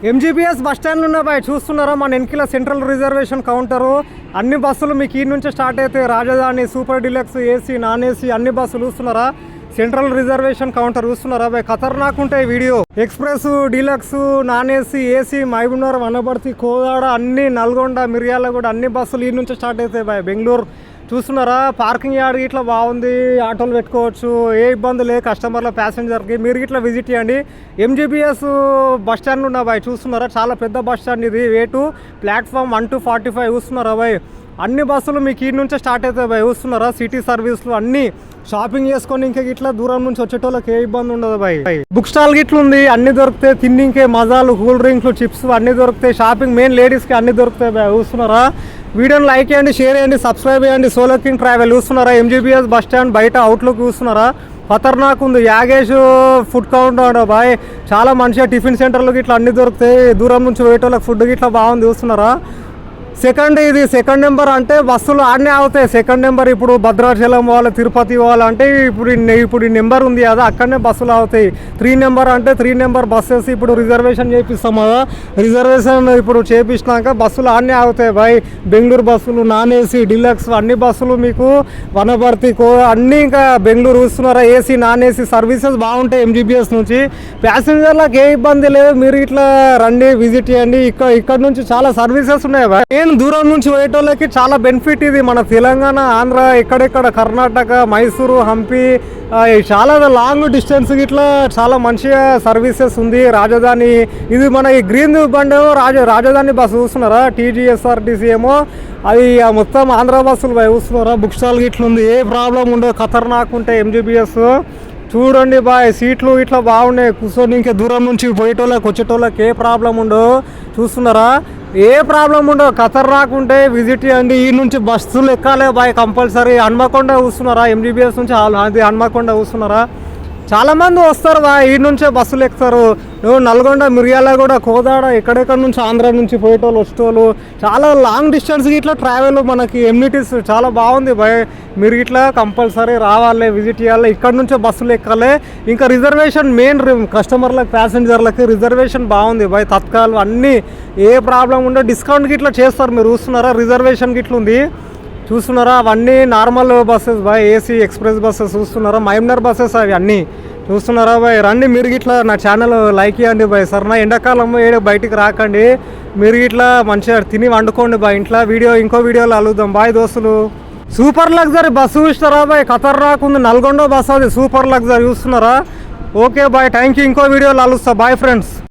MGBS bus stand ఉన్న bye చూస్తున్నారా మన ఎన్కిల సెంట్రల్ రిజర్వేషన్ కౌంటరు అన్ని బస్సులు మీకు ఈ నుంచి స్టార్ట్ అయితే రాజధాని super deluxe AC non AC అన్ని బస్సులు చూస్తున్నారా సెంట్రల్ రిజర్వేషన్ కౌంటర్ చూస్తున్నారా బాయ్ ఖతర్నాక్ ఉంటాయి video express deluxe non AC AC Mahabubnagar Wanaparthy Kodad అన్ని నల్గొండ మిర్యాలగూడ అన్ని బస్సులు ఈ నుంచి స్టార్ట్ అవుతాయి బాయ్ బెంగళూరు చూస్తున్నారా పార్కింగ్ యార్డ్ ఇట్లా బాగుంది ఆటోలు పెట్టుకోవచ్చు ఏ ఇబ్బంది లేదు కస్టమర్ల ప్యాసింజర్కి మీరు ఇట్లా విజిట్ చేయండి ఎంజీబీఎస్ బస్ స్టాండ్ ఉన్న బాయ్ చూస్తున్నారా చాలా పెద్ద బస్ స్టాండ్ ఇది A2 ప్లాట్ఫామ్ 1 to 45 చూస్తున్నారా బాయ్ అన్ని బస్సులు మీకు ఈ నుంచే స్టార్ట్ అవుతాయి బాయ్ చూస్తున్నారా సిటీ సర్వీసులు అన్ని షాపింగ్ చేసుకొని ఇంకా ఇట్లా దూరం నుంచి వచ్చేటోళ్ళకి ఏ ఇబ్బంది ఉండదు బాయ్ బుక్ స్టాల్ గిట్ల ఉంది అన్ని దొరుకుతాయి తిన్నింకే మజాలు కూల్ డ్రింక్లు చిప్స్ అన్ని దొరుకుతాయి షాపింగ్ మెయిన్ లేడీస్కి అన్ని దొరుకుతాయి బాయ్ చూస్తున్నారా వీడియోని లైక్ చేయండి షేర్ చేయండి సబ్స్క్రైబ్ చేయండి సోలో కింగ్ ట్రావెల్ చూస్తున్నారా ఎంజీబీఎస్ బస్ స్టాండ్ బయట అవుట్లుక్ చూస్తున్నారా ఖతర్నాక్ ఉంది యాగేష్ ఫుడ్ కౌంటర్ బాయ్ చాలా మంచిగా టిఫిన్ సెంటర్లు ఇట్లా అన్ని దొరుకుతాయి దూరం నుంచి పోయేటోళ్ళకి ఫుడ్ ఇట్లా బాగుంది చూస్తున్నారా సెకండ్ నెంబర్ అంటే బస్సులు ఆడనే అవుతాయి సెకండ్ నెంబర్ ఇప్పుడు భద్రాచలం పోవాలి తిరుపతి పోవాలంటే ఇప్పుడు ఈ నెంబర్ ఉంది కదా అక్కడనే బస్సులు అవుతాయి 3 నెంబర్ అంటే 3 నెంబర్ బస్సెస్ ఇప్పుడు రిజర్వేషన్ చేపిస్తాం కదా రిజర్వేషన్ ఇప్పుడు చేపించినాక బస్సులు ఆడనే అవుతాయి బాయ్ బెంగళూరు బస్సులు నాన్ ఏసీ డిలక్స్ అన్ని బస్సులు మీకు వనపర్తి అన్నీ ఇంకా బెంగళూరు చూస్తున్నారా ఏసీ నాన్ ఏసీ సర్వీసెస్ బాగుంటాయి ఎంజీబీఎస్ నుంచి ప్యాసింజర్లకు ఏ ఇబ్బంది లేదు మీరు ఇట్లా రండి విజిట్ చేయండి ఇక్కడ నుంచి చాలా సర్వీసెస్ ఉన్నాయి బాయ్ దూరం నుంచి పోయేటోళ్ళకి చాలా బెనిఫిట్ ఇది మన తెలంగాణ ఆంధ్ర ఎక్కడెక్కడ కర్ణాటక మైసూరు హంపి చాలా లాంగ్ డిస్టెన్స్ ఇట్లా చాలా మంచిగా సర్వీసెస్ ఉంది రాజధాని ఇది మన ఈ గ్రీన్ బండి రాజధాని బస్సు చూస్తున్నారా TGSRTC ఏమో అది మొత్తం ఆంధ్ర బస్సులు చూస్తున్నారా బుక్ స్టాల్ గిట్ల ఉంది ఏ ప్రాబ్లం ఉండదు ఖతర్నాక్ ఉంటాయి ఎంజీబీఎస్ చూడండి బాయ్ సీట్లు ఇట్లా బాగున్నాయి కూర్చొని ఇంకా దూరం నుంచి పోయేటోళ్ళకి వచ్చేటోళ్ళకి ఏ ప్రాబ్లం ఉండవు చూస్తున్నారా ఏ ప్రాబ్లం ఉండవు ఖతర్నాక్ ఉంటే విజిట్ చేయండి ఈ నుంచి బస్సులు ఎక్కాలే బాయ్ కంపల్సరీ హన్మకొండ చూస్తున్నారా ఎంజీబీఎస్ నుంచి అది హన్మకొండ చూస్తున్నారా చాలామంది వస్తారు బా ఈ నుంచే బస్సులు ఎక్కుతారు నల్గొండ మిర్యాలగూడ కోదాడ ఎక్కడెక్కడ నుంచి ఆంధ్ర నుంచి పోయేటోళ్ళు వచ్చేటోళ్ళు చాలా లాంగ్ డిస్టెన్స్కి ఇట్లా ట్రావెల్ మనకి ఎమ్యూనిటీస్ చాలా బాగుంది బాయ్ మీరు ఇట్లా కంపల్సరీ రావాలి విజిట్ చేయాలి ఇక్కడ నుంచే బస్సులు ఎక్కాలి ఇంకా రిజర్వేషన్ మెయిన్ కస్టమర్లకు ప్యాసింజర్లకి రిజర్వేషన్ బాగుంది బాయ్ తత్కాల్ అన్నీ ఏ ప్రాబ్లం ఉండో డిస్కౌంట్కి ఇట్లా చేస్తారు మీరు చూస్తున్నారా రిజర్వేషన్ గిట్ల ఉంది చూస్తున్నారా అవన్నీ నార్మల్ బస్సెస్ బాయ్ ఏసీ ఎక్స్ప్రెస్ బస్సెస్ చూస్తున్నారా మహబూబ్నగర్ బస్సెస్ అవి అన్నీ చూస్తున్నారా బాయ్ రండి మీరు ఇట్లా నా ఛానల్ లైక్ చేయండి బాయ్ సార్ నా ఎండాకాలం బయటికి రాకండి మీరు ఇట్లా మంచిగా తిని వండుకోండి బాయ్ ఇంట్లో ఇంకో వీడియోలో అలుగుదాం బాయ్ దోస్తులు సూపర్ లగ్జరీ బస్సు చూస్తారా బాయ్ ఖతర్నాక్ ఉంది నల్గొండ బస్సు అది సూపర్ లగ్జరీ చూస్తున్నారా ఓకే బాయ్ థ్యాంక్ యూ ఇంకో వీడియోలో అలుస్తా బాయ్ ఫ్రెండ్స్